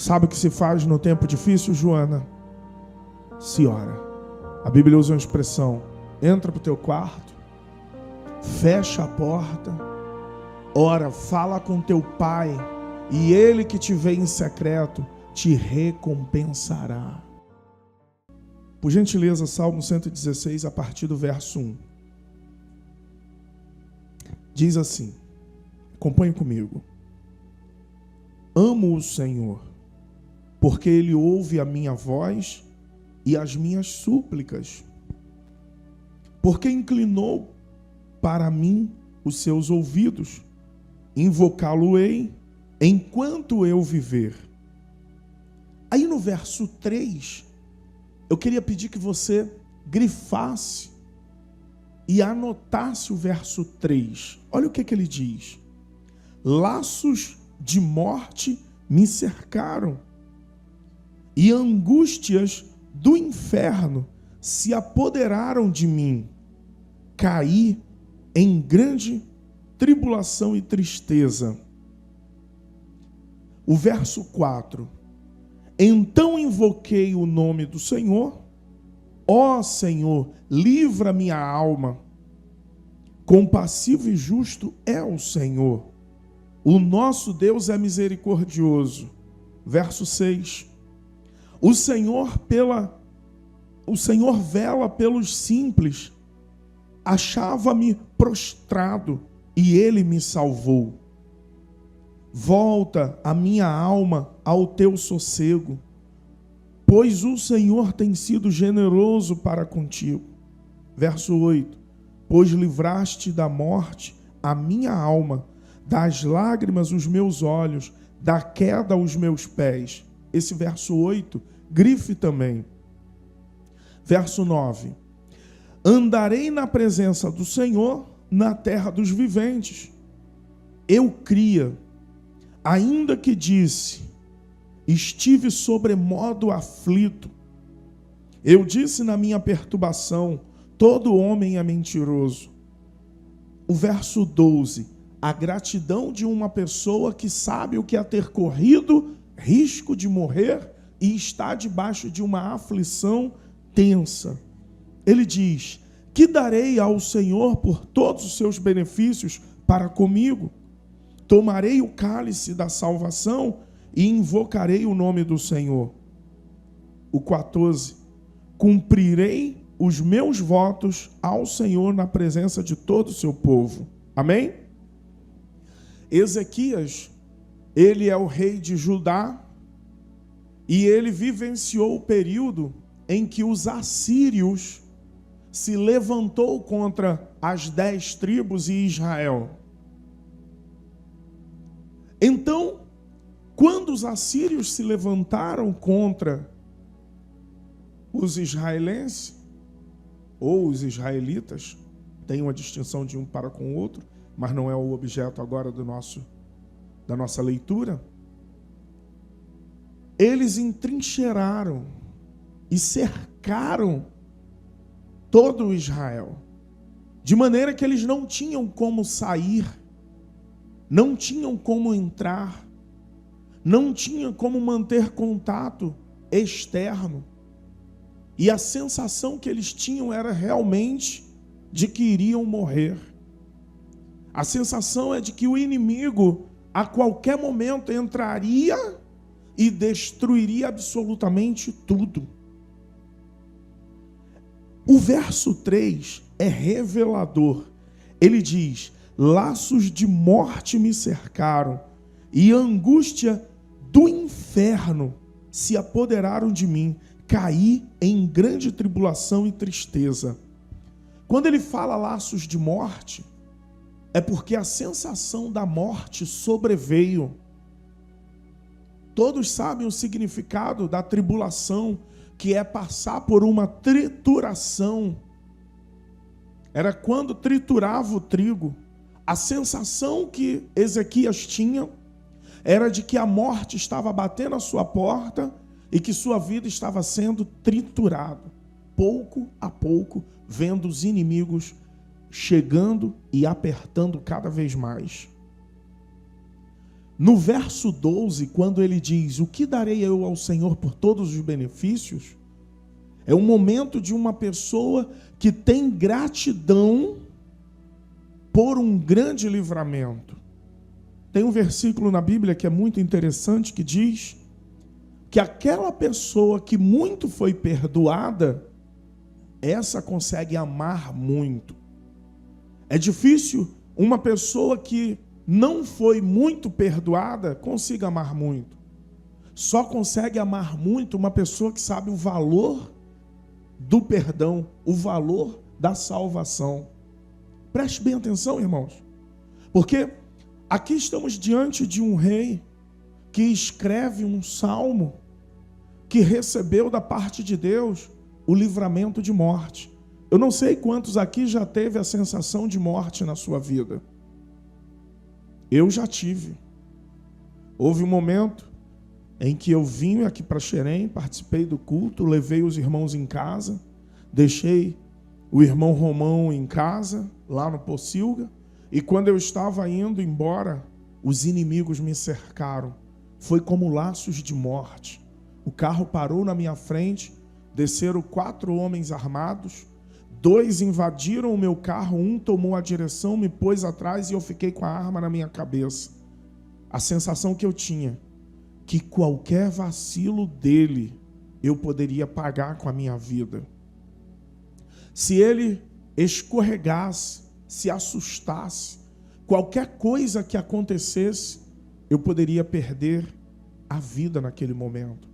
Sabe o que se faz no tempo difícil, Joana? Se ora. A Bíblia usa uma expressão: entra para o teu quarto, fecha a porta, ora, fala com teu pai, e ele que te vê em secreto te recompensará. Por gentileza, Salmo 116, a partir do verso 1. Diz assim, acompanhe comigo. Amo o Senhor, porque Ele ouve a minha voz e as minhas súplicas. Porque inclinou para mim os seus ouvidos. Invocá-lo-ei enquanto eu viver. Aí no verso 3, eu queria pedir que você grifasse e anotasse o verso 3. Olha o que ele diz. Laços de morte me cercaram, e angústias do inferno se apoderaram de mim. Caí em grande tribulação e tristeza. O verso 4. Então invoquei o nome do Senhor. Ó Senhor, livra minha alma. Compassivo e justo é o Senhor. O nosso Deus é misericordioso. Verso 6. O Senhor vela pelos simples. Achava-me prostrado e Ele me salvou. Volta a minha alma ao teu sossego, pois o Senhor tem sido generoso para contigo. Verso 8. Pois livraste da morte a minha alma, das lágrimas os meus olhos, da queda os meus pés. Esse verso 8, grife também. Verso 9. Andarei na presença do Senhor na terra dos viventes. Eu cria, ainda que disse, estive sobremodo aflito. Eu disse na minha perturbação, todo homem é mentiroso. O verso 12, a gratidão de uma pessoa que sabe o que é ter corrido risco de morrer e está debaixo de uma aflição tensa. Ele diz, que darei ao Senhor por todos os seus benefícios para comigo? Tomarei o cálice da salvação e invocarei o nome do Senhor. O 14. Cumprirei os meus votos ao Senhor na presença de todo o seu povo. Amém? Ezequias, ele é o rei de Judá e ele vivenciou o período em que os assírios se levantou contra as 10 tribos e Israel. Então, quando os assírios se levantaram contra os israelenses, ou os israelitas, tem uma distinção de um para com o outro, mas não é o objeto agora da nossa leitura, eles entrincheiraram e cercaram todo o Israel, de maneira que eles não tinham como sair, não tinham como entrar, não tinham como manter contato externo. E a sensação que eles tinham era realmente de que iriam morrer. A sensação é de que o inimigo a qualquer momento entraria e destruiria absolutamente tudo. O verso 3 é revelador. Ele diz, laços de morte me cercaram e a angústia do inferno se apoderaram de mim. Caí em grande tribulação e tristeza. Quando ele fala laços de morte, é porque a sensação da morte sobreveio. Todos sabem o significado da tribulação, que é passar por uma trituração. Era quando triturava o trigo. A sensação que Ezequias tinha era de que a morte estava batendo à sua porta e que sua vida estava sendo triturada, pouco a pouco, vendo os inimigos chegando e apertando cada vez mais. No verso 12, quando ele diz: o que darei eu ao Senhor por todos os benefícios? É um momento de uma pessoa que tem gratidão por um grande livramento. Tem um versículo na Bíblia que é muito interessante, que diz que aquela pessoa que muito foi perdoada, essa consegue amar muito. É difícil uma pessoa que não foi muito perdoada consiga amar muito. Só consegue amar muito uma pessoa que sabe o valor do perdão, o valor da salvação. Preste bem atenção, irmãos, porque aqui estamos diante de um rei que escreve um salmo que recebeu da parte de Deus o livramento de morte. Eu não sei quantos aqui já teve a sensação de morte na sua vida. Eu já tive. Houve um momento em que eu vim aqui para Xerém, participei do culto, levei os irmãos em casa, deixei o irmão Romão em casa, lá no Pocilga, e quando eu estava indo embora, os inimigos me cercaram. Foi como laços de morte. O carro parou na minha frente, desceram 4 homens armados, 2 invadiram o meu carro, um tomou a direção, me pôs atrás e eu fiquei com a arma na minha cabeça. A sensação que eu tinha, que qualquer vacilo dele, eu poderia pagar com a minha vida. Se ele escorregasse, se assustasse, qualquer coisa que acontecesse, eu poderia perder a vida naquele momento.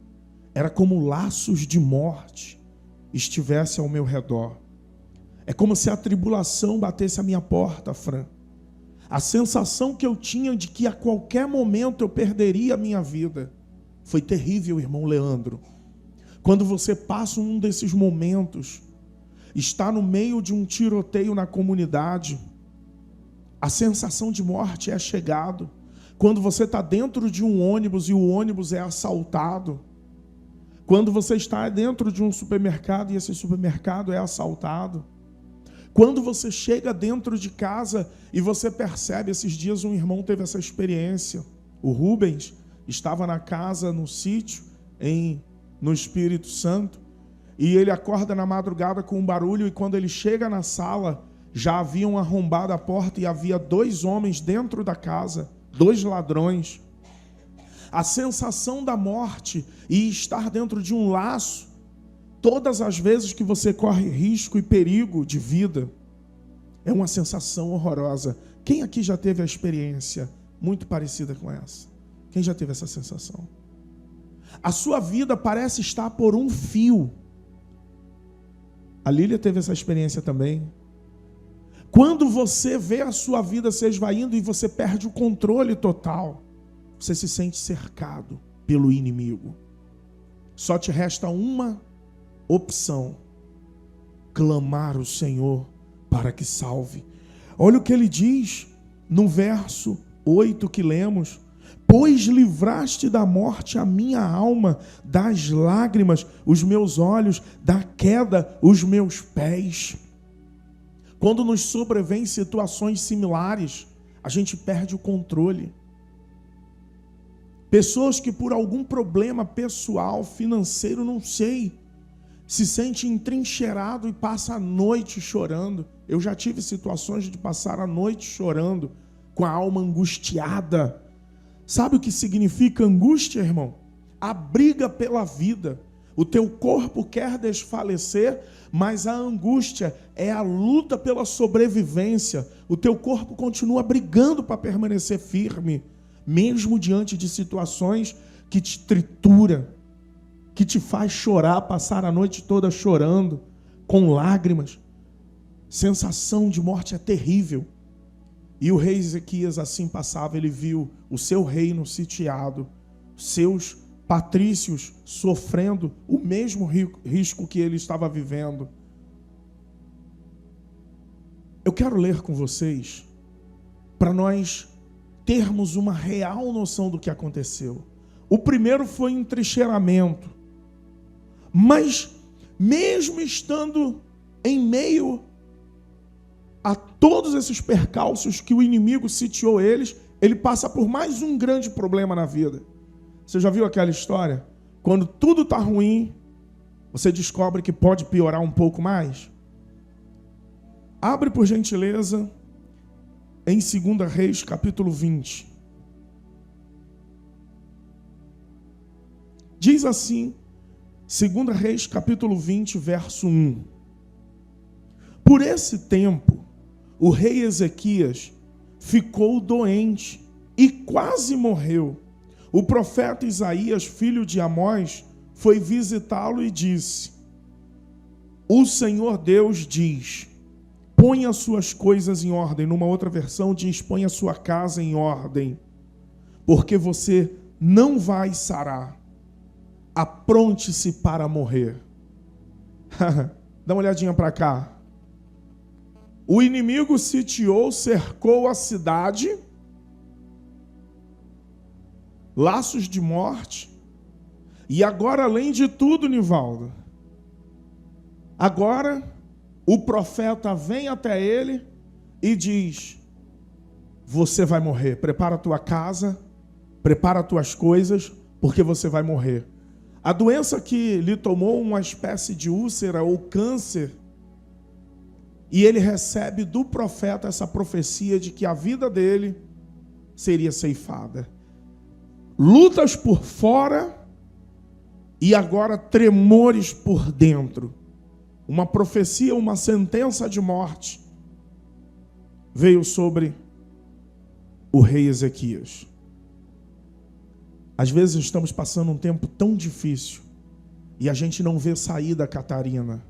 Era como laços de morte estivesse ao meu redor. É como se a tribulação batesse a minha porta, Fran. A sensação que eu tinha de que a qualquer momento eu perderia a minha vida foi terrível, irmão Leandro. Quando você passa um desses momentos, está no meio de um tiroteio na comunidade, a sensação de morte é chegado. Quando você está dentro de um ônibus e o ônibus é assaltado. Quando você está dentro de um supermercado e esse supermercado é assaltado. Quando você chega dentro de casa e você percebe, esses dias um irmão teve essa experiência. O Rubens estava na casa, no sítio, no Espírito Santo, e ele acorda na madrugada com um barulho, e quando ele chega na sala, já haviam arrombado a porta e havia 2 homens dentro da casa, 2 ladrões. A sensação da morte e estar dentro de um laço, todas as vezes que você corre risco e perigo de vida, é uma sensação horrorosa. Quem aqui já teve a experiência muito parecida com essa? Quem já teve essa sensação? A sua vida parece estar por um fio. A Lília teve essa experiência também. Quando você vê a sua vida se esvaindo e você perde o controle total, você se sente cercado pelo inimigo. Só te resta uma opção: clamar o Senhor para que salve. Olha o que ele diz no verso 8 que lemos: pois livraste da morte a minha alma, das lágrimas os meus olhos, da queda os meus pés. Quando nos sobrevêm situações similares, a gente perde o controle. Pessoas que por algum problema pessoal, financeiro, não sei, se sente entrincheirado e passa a noite chorando. Eu já tive situações de passar a noite chorando, com a alma angustiada. Sabe o que significa angústia, irmão? A briga pela vida. O teu corpo quer desfalecer, mas a angústia é a luta pela sobrevivência. O teu corpo continua brigando para permanecer firme, mesmo diante de situações que te tritura, que te faz chorar, passar a noite toda chorando, com lágrimas. Sensação de morte é terrível. E o rei Ezequias assim passava, ele viu o seu reino sitiado, seus patrícios sofrendo o mesmo risco que ele estava vivendo. Eu quero ler com vocês, para nós termos uma real noção do que aconteceu. O primeiro foi um entrincheiramento, mas mesmo estando em meio a todos esses percalços que o inimigo sitiou eles, ele passa por mais um grande problema na vida. Você já viu aquela história? Quando tudo está ruim, você descobre que pode piorar um pouco mais? Abre, por gentileza, em 2 Reis, capítulo 20. Diz assim, 2 Reis, capítulo 20, verso 1. Por esse tempo, o rei Ezequias ficou doente e quase morreu. O profeta Isaías, filho de Amós, foi visitá-lo e disse: o Senhor Deus diz, põe as suas coisas em ordem. Numa outra versão diz, põe a sua casa em ordem, porque você não vai sarar. Apronte-se para morrer. Dá uma olhadinha para cá. O inimigo sitiou, cercou a cidade, laços de morte, e agora, além de tudo, Nivaldo, agora o profeta vem até ele e diz: você vai morrer, prepara a tua casa, prepara as tuas coisas, porque você vai morrer. A doença que lhe tomou uma espécie de úlcera ou câncer, e ele recebe do profeta essa profecia de que a vida dele seria ceifada. Lutas por fora e agora tremores por dentro. Uma profecia, uma sentença de morte veio sobre o rei Ezequias. Às vezes estamos passando um tempo tão difícil e a gente não vê saída, Catarina.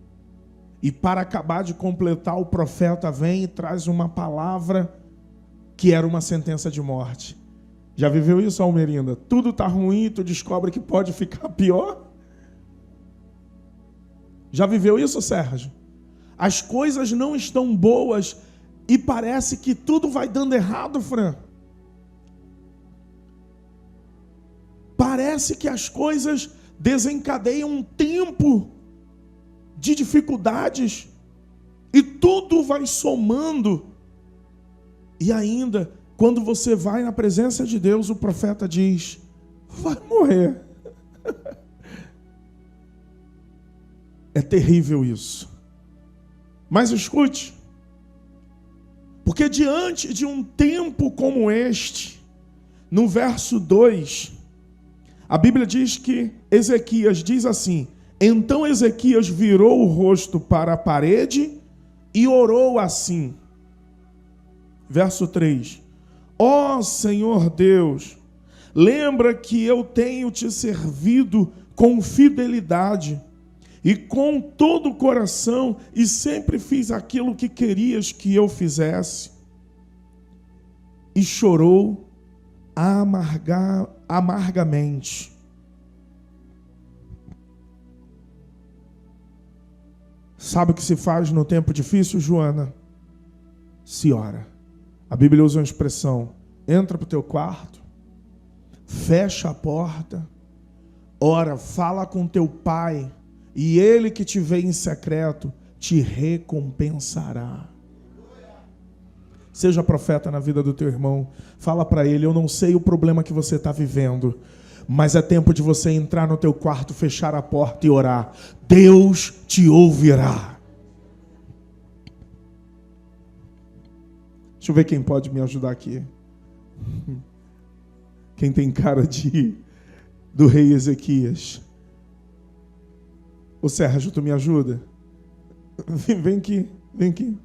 E para acabar de completar, o profeta vem e traz uma palavra que era uma sentença de morte. Já viveu isso, Almerinda? Tudo está ruim e tu descobre que pode ficar pior? Já viveu isso, Sérgio? As coisas não estão boas e parece que tudo vai dando errado, Fran. Parece que as coisas desencadeiam um tempo de dificuldades e tudo vai somando. E ainda, quando você vai na presença de Deus, o profeta diz: vai morrer. É terrível isso. Mas escute, porque diante de um tempo como este, no verso 2, a Bíblia diz que Ezequias diz assim: então Ezequias virou o rosto para a parede e orou assim. Verso 3. Ó Senhor Deus, lembra que eu tenho te servido com fidelidade e com todo o coração e sempre fiz aquilo que querias que eu fizesse. E chorou amargamente. Sabe o que se faz no tempo difícil, Joana? Se ora. A Bíblia usa uma expressão: entra para o teu quarto, fecha a porta, ora, fala com teu pai, e ele que te vê em secreto te recompensará. Seja profeta na vida do teu irmão. Fala para ele: eu não sei o problema que você está vivendo, mas é tempo de você entrar no teu quarto, fechar a porta e orar. Deus te ouvirá. Deixa eu ver quem pode me ajudar aqui. Quem tem cara do rei Ezequias? Ô Sérgio, tu me ajuda? Vem aqui, vem aqui.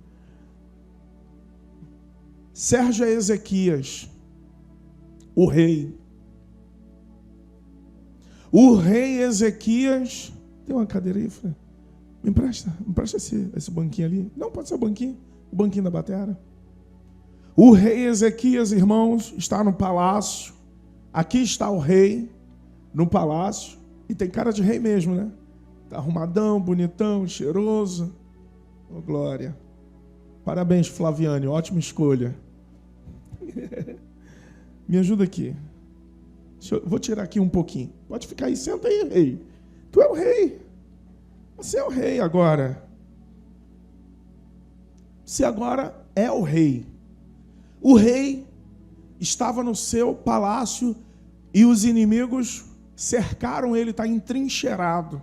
Sérgio é Ezequias, o rei. O rei Ezequias... Tem uma cadeira aí, Fran? Me empresta esse banquinho ali. Não, pode ser o banquinho da batera. O rei Ezequias, irmãos, está no palácio. Aqui está o rei, no palácio. E tem cara de rei mesmo, né? Está arrumadão, bonitão, cheiroso. Oh, glória. Parabéns, Flaviane, ótima escolha. Me ajuda aqui. Vou tirar aqui um pouquinho. Pode ficar aí, senta aí, rei. Tu é o rei. Você é o rei agora. Você agora é o rei. O rei estava no seu palácio e os inimigos cercaram ele, está entrincheirado.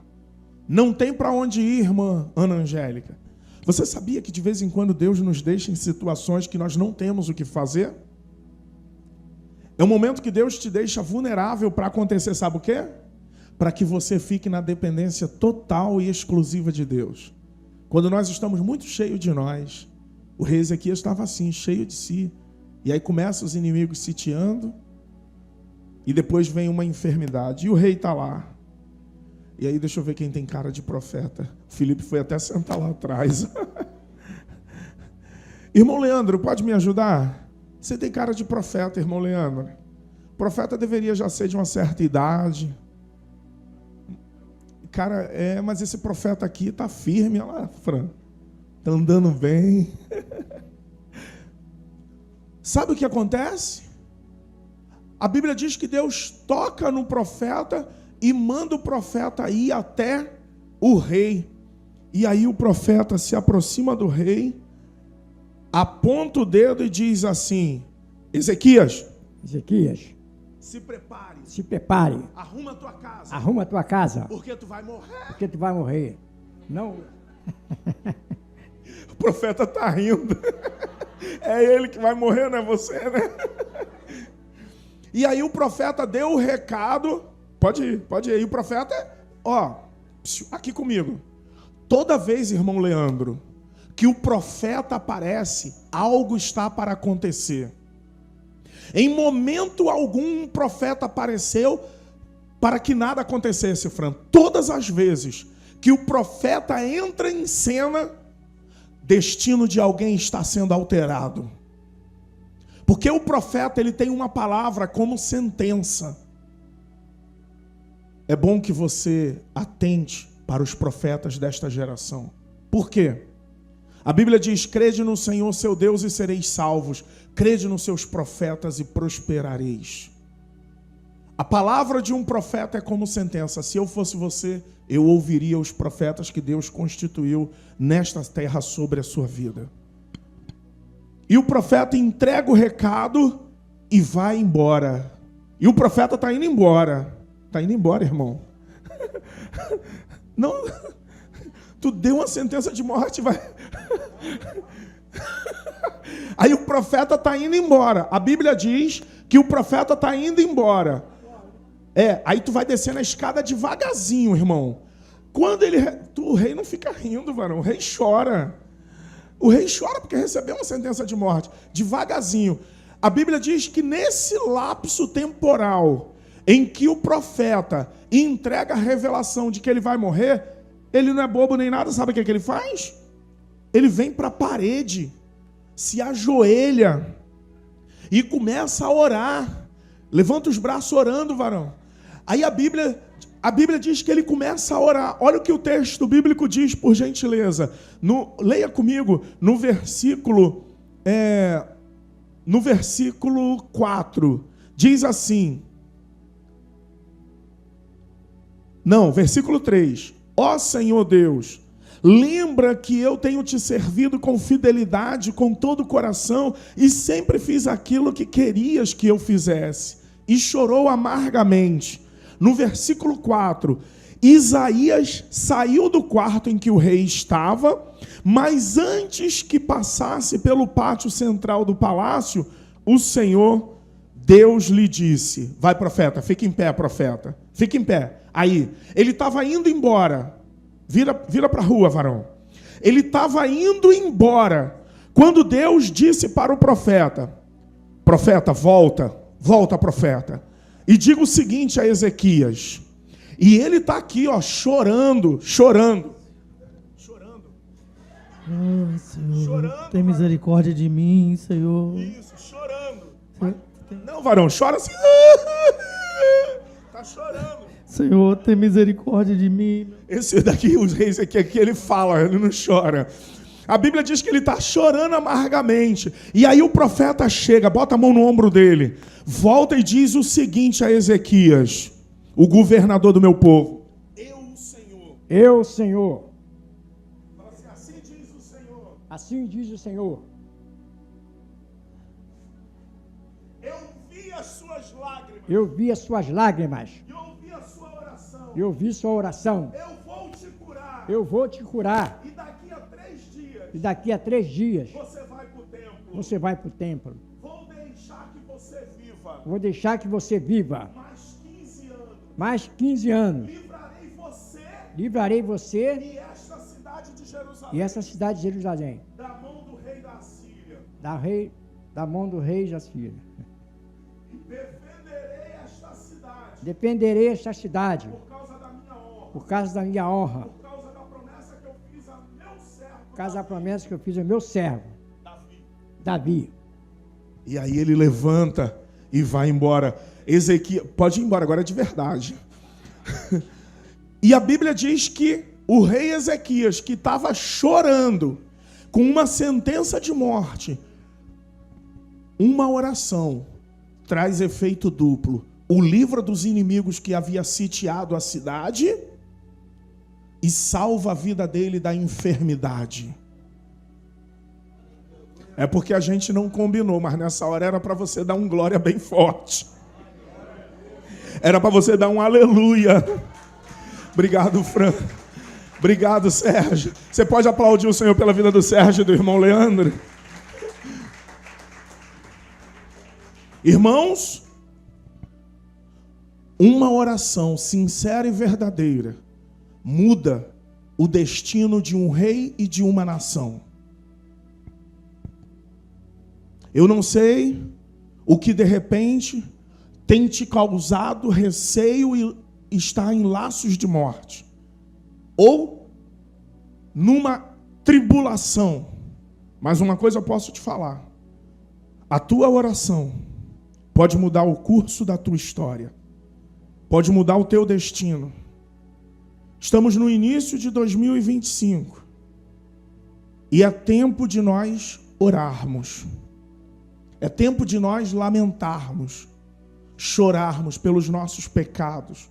Não tem para onde ir, irmã Ana Angélica. Você sabia que de vez em quando Deus nos deixa em situações que nós não temos o que fazer? É um momento que Deus te deixa vulnerável para acontecer, sabe o quê? Para que você fique na dependência total e exclusiva de Deus. Quando nós estamos muito cheios de nós, o rei Ezequias estava assim, cheio de si. E aí começam os inimigos sitiando, e depois vem uma enfermidade, e o rei está lá. E aí deixa eu ver quem tem cara de profeta. O Felipe foi até sentar lá atrás. Irmão Leandro, pode me ajudar? Você tem cara de profeta, irmão Leandro. O profeta deveria já ser de uma certa idade. Cara, mas esse profeta aqui está firme, olha lá, Fran. Está andando bem. Sabe o que acontece? A Bíblia diz que Deus toca no profeta e manda o profeta ir até o rei. E aí o profeta se aproxima do rei, aponta o dedo e diz assim: Ezequias, se prepare, arruma a tua casa, porque tu vai morrer. Não. O profeta está rindo. É ele que vai morrer, não é você, né? E aí o profeta deu o recado. Pode ir. E o profeta, aqui comigo. Toda vez, irmão Leandro, que o profeta aparece, algo está para acontecer. Em momento algum, um profeta apareceu para que nada acontecesse, Fran. Todas as vezes que o profeta entra em cena, destino de alguém está sendo alterado. Porque o profeta, ele tem uma palavra como sentença. É bom que você atente para os profetas desta geração. Por quê? A Bíblia diz: crede no Senhor seu Deus e sereis salvos. Crede nos seus profetas e prosperareis. A palavra de um profeta é como sentença. Se eu fosse você, eu ouviria os profetas que Deus constituiu nesta terra sobre a sua vida. E o profeta entrega o recado e vai embora. E o profeta está indo embora. Está indo embora, irmão. Não, tu deu uma sentença de morte, vai. Aí o profeta está indo embora. A Bíblia diz que o profeta está indo embora. Aí tu vai descendo a escada devagarzinho, irmão. Quando o rei não fica rindo, varão. O rei chora. O rei chora porque recebeu uma sentença de morte. Devagarzinho. A Bíblia diz que nesse lapso temporal em que o profeta entrega a revelação de que ele vai morrer, ele não é bobo nem nada. Sabe o que ele faz? Ele vem para a parede, se ajoelha e começa a orar. Levanta os braços orando, varão. Aí a Bíblia diz que ele começa a orar. Olha o que o texto bíblico diz, por gentileza. Leia comigo no versículo 4. Diz assim. Não, versículo 3. Ó Senhor Deus, lembra que eu tenho te servido com fidelidade, com todo o coração, e sempre fiz aquilo que querias que eu fizesse. E chorou amargamente. No versículo 4, Isaías saiu do quarto em que o rei estava, mas antes que passasse pelo pátio central do palácio, o Senhor, Deus lhe disse: vai, profeta, fica em pé, profeta, fica em pé. Aí, ele estava indo embora. Vira para a rua, varão. Ele estava indo embora, quando Deus disse para o profeta: profeta, volta, profeta. E diga o seguinte a Ezequias. E ele está aqui, chorando. Oh, Senhor, tem misericórdia de mim, Senhor. Isso, chorando. Não, varão, chora assim. Está chorando. Senhor, tem misericórdia de mim. Esse daqui, os reis aqui, ele fala, ele não chora. A Bíblia diz que ele está chorando amargamente. E aí o profeta chega, bota a mão no ombro dele, volta e diz o seguinte a Ezequias, o governador do meu povo: Eu, Senhor. Assim diz o Senhor. Assim diz o Senhor. Eu as suas lágrimas. Eu vi as suas lágrimas. E ouvi a sua oração. Eu vi sua oração. Eu vou te curar. Eu vou te curar. E daqui a 3 dias. E daqui a 3 dias Você vai para o templo. você vai para o templo. Vou deixar que você viva. Vou deixar que você viva Mais 15 anos. mais 15 anos. Livrarei você Livrarei você e esta cidade de e essa cidade de Jerusalém da mão do rei da Síria. da mão do rei da Síria. Defenderei esta cidade. Defenderei esta cidade Por causa da minha honra. por causa da minha honra, Por causa da promessa que eu fiz a meu servo. por causa da promessa que eu fiz ao meu servo, Davi. E aí ele levanta e vai embora. Ezequias, pode ir embora, agora é de verdade. E a Bíblia diz que o rei Ezequias, que estava chorando, com uma sentença de morte, uma oração traz efeito duplo. O livro dos inimigos que havia sitiado a cidade e salva a vida dele da enfermidade. É porque a gente não combinou, mas nessa hora era para você dar um glória bem forte. Era para você dar um aleluia. Obrigado, Fran. Obrigado, Sérgio. Você pode aplaudir o Senhor pela vida do Sérgio e do irmão Leandro? Irmãos, uma oração sincera e verdadeira muda o destino de um rei e de uma nação. Eu não sei o que de repente tem te causado receio e está em laços de morte, ou numa tribulação. Mas uma coisa eu posso te falar: a tua oração pode mudar o curso da tua história, pode mudar o teu destino. Estamos no início de 2025 e é tempo de nós orarmos, é tempo de nós lamentarmos, chorarmos pelos nossos pecados,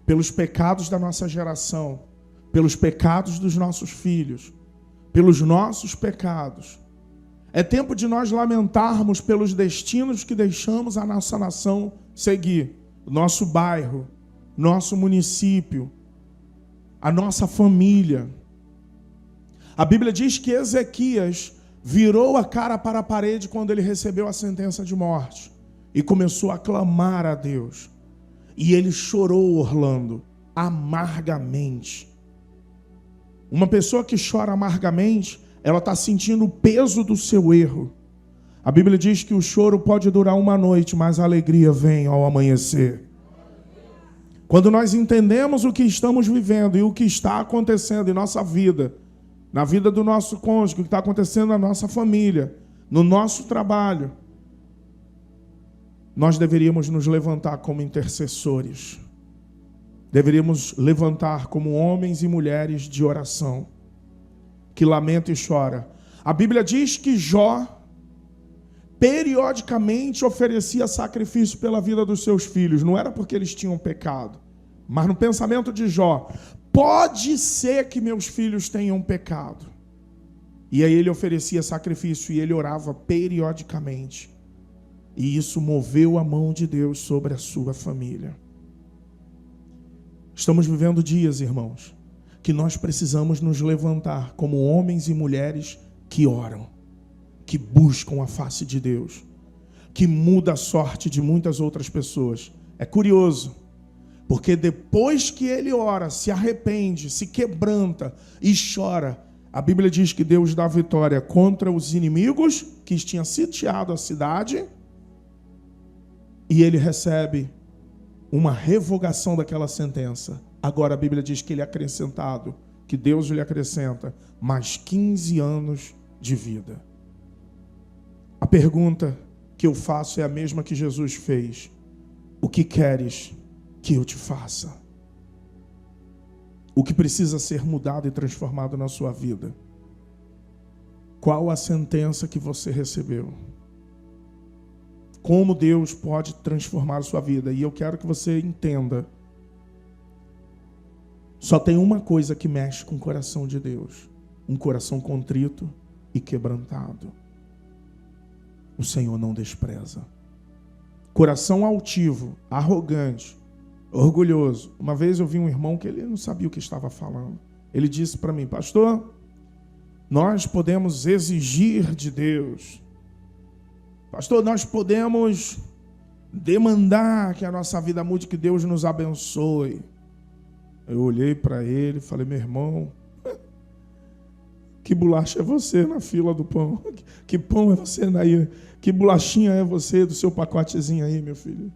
pelos pecados da nossa geração, pelos pecados dos nossos filhos, pelos nossos pecados. É tempo de nós lamentarmos pelos destinos que deixamos a nossa nação seguir, nosso bairro, nosso município, a nossa família. A Bíblia diz que Ezequias virou a cara para a parede quando ele recebeu a sentença de morte e começou a clamar a Deus. E ele chorou, Orlando, amargamente. Uma pessoa que chora amargamente, ela está sentindo o peso do seu erro. A Bíblia diz que o choro pode durar uma noite, mas a alegria vem ao amanhecer. Quando nós entendemos o que estamos vivendo e o que está acontecendo em nossa vida, na vida do nosso cônjuge, o que está acontecendo na nossa família, no nosso trabalho, nós deveríamos nos levantar como intercessores. Deveríamos levantar como homens e mulheres de oração, que lamenta e chora. A Bíblia diz que Jó periodicamente oferecia sacrifício pela vida dos seus filhos. Não era porque eles tinham pecado, mas no pensamento de Jó, pode ser que meus filhos tenham pecado. E aí ele oferecia sacrifício e ele orava periodicamente. E isso moveu a mão de Deus sobre a sua família. Estamos vivendo dias, irmãos, que nós precisamos nos levantar como homens e mulheres que oram, que buscam a face de Deus, que muda a sorte de muitas outras pessoas. É curioso, porque depois que ele ora, se arrepende, se quebranta e chora, a Bíblia diz que Deus dá vitória contra os inimigos que tinham sitiado a cidade, e ele recebe uma revogação daquela sentença. Agora a Bíblia diz que ele é acrescentado, que Deus lhe acrescenta mais 15 anos de vida. A pergunta que eu faço é a mesma que Jesus fez: o que queres que eu te faça? O que precisa ser mudado e transformado na sua vida? Qual a sentença que você recebeu? Como Deus pode transformar a sua vida? E eu quero que você entenda: só tem uma coisa que mexe com o coração de Deus: um coração contrito e quebrantado. O Senhor não despreza. coração altivo, arrogante, orgulhoso. Uma vez eu vi um irmão que ele não sabia o que estava falando. Ele disse para mim: pastor, nós podemos exigir de Deus. Pastor, nós podemos demandar que a nossa vida mude, que Deus nos abençoe. Eu olhei para ele e falei: meu irmão, que bolacha é você na fila do pão? Que pão é você aí? Que bolachinha é você do seu pacotezinho aí, meu filho?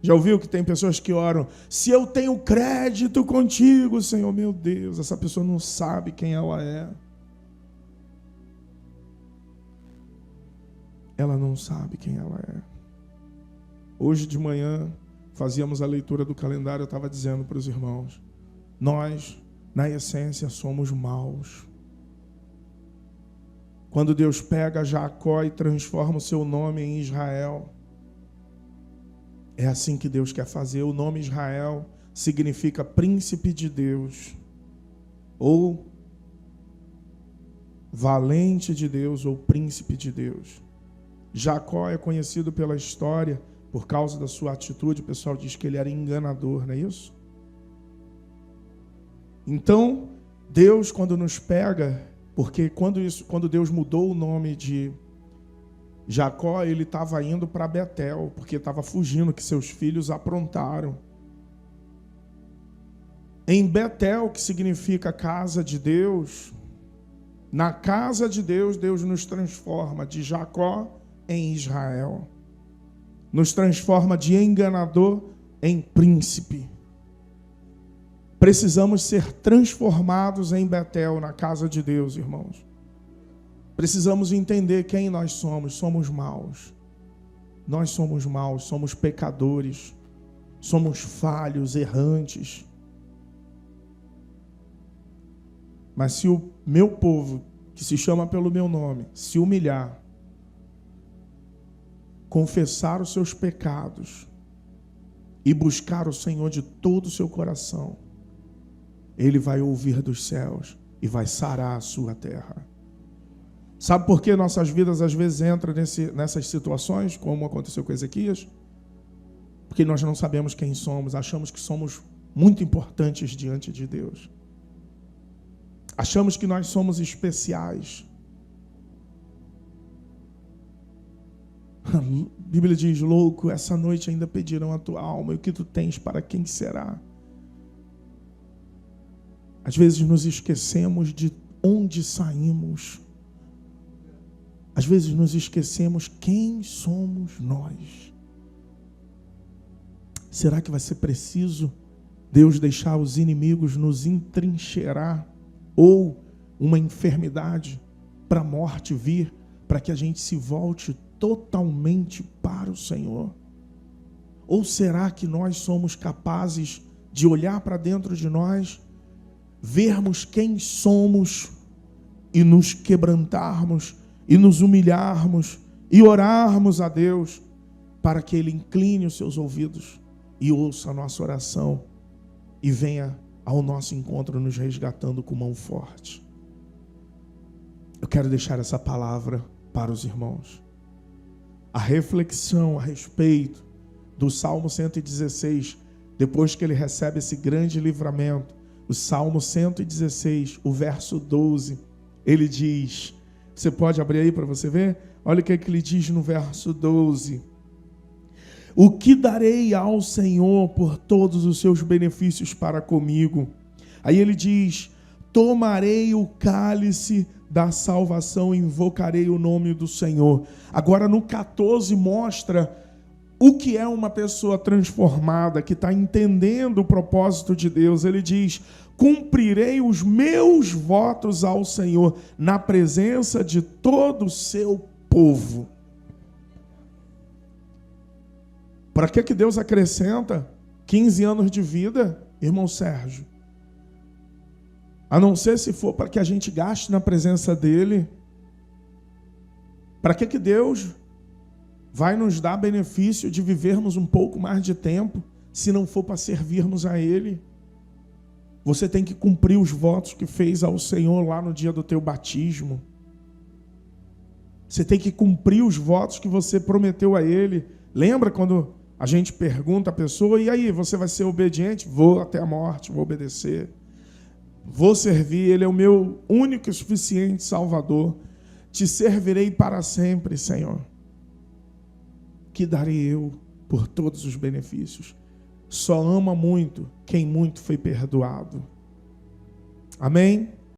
Já ouviu que tem pessoas que oram: se eu tenho crédito contigo, Senhor? Meu Deus, essa pessoa não sabe quem ela é. Ela não sabe quem ela é. Hoje de manhã, fazíamos a leitura do calendário, eu estava dizendo para os irmãos: nós, na essência, somos maus. Quando Deus pega Jacó e transforma o seu nome em Israel, é assim que Deus quer fazer. O nome Israel significa príncipe de Deus, ou valente de Deus, ou príncipe de Deus. Jacó é conhecido pela história por causa da sua atitude. O pessoal diz que ele era enganador, não é isso? Então, Deus, quando nos pega, porque quando Deus mudou o nome de Jacó, ele estava indo para Betel, porque estava fugindo, que seus filhos aprontaram. Em Betel, que significa casa de Deus, na casa de Deus, Deus nos transforma de Jacó em Israel. Nos transforma de enganador em príncipe. Precisamos ser transformados em Betel, na casa de Deus, irmãos. Precisamos entender quem nós somos. Somos maus. Nós somos maus, somos pecadores. Somos falhos, errantes. Mas se o meu povo, que se chama pelo meu nome, se humilhar, confessar os seus pecados e buscar o Senhor de todo o seu coração, Ele vai ouvir dos céus e vai sarar a sua terra. Sabe por que nossas vidas às vezes entram nessas situações, como aconteceu com Ezequias? Porque nós não sabemos quem somos, achamos que somos muito importantes diante de Deus. Achamos que nós somos especiais. A Bíblia diz: louco, essa noite ainda pedirão a tua alma, e o que tu tens para quem será? Às vezes nos esquecemos de onde saímos. Às vezes nos esquecemos quem somos nós. Será que vai ser preciso Deus deixar os inimigos nos entrincheirar, ou uma enfermidade para a morte vir, para que a gente se volte totalmente para o Senhor? Ou será que nós somos capazes de olhar para dentro de nós, vermos quem somos e nos quebrantarmos e nos humilharmos e orarmos a Deus para que Ele incline os seus ouvidos e ouça a nossa oração e venha ao nosso encontro nos resgatando com mão forte? Eu quero deixar essa palavra para os irmãos. A reflexão a respeito do Salmo 116, depois que ele recebe esse grande livramento, o Salmo 116, o verso 12, ele diz, você pode abrir aí para você ver? Olha o que ele diz no verso 12. O que darei ao Senhor por todos os seus benefícios para comigo? Aí ele diz, tomarei o cálice da salvação e invocarei o nome do Senhor. Agora no 14 mostra o que é uma pessoa transformada, que está entendendo o propósito de Deus. Ele diz, cumprirei os meus votos ao Senhor na presença de todo o seu povo. Para que Deus acrescenta 15 anos de vida, irmão Sérgio? A não ser se for para que a gente gaste na presença dele. Para que Deus vai nos dar benefício de vivermos um pouco mais de tempo, se não for para servirmos a Ele? Você tem que cumprir os votos que fez ao Senhor lá no dia do teu batismo. Você tem que cumprir os votos que você prometeu a Ele Lembra quando a gente pergunta à pessoa, e aí, você vai ser obediente? Vou até a morte, vou obedecer. Vou servir, Ele é o meu único e suficiente Salvador. Te servirei para sempre, Senhor. Que darei eu por todos os benefícios? Só ama muito quem muito foi perdoado. Amém?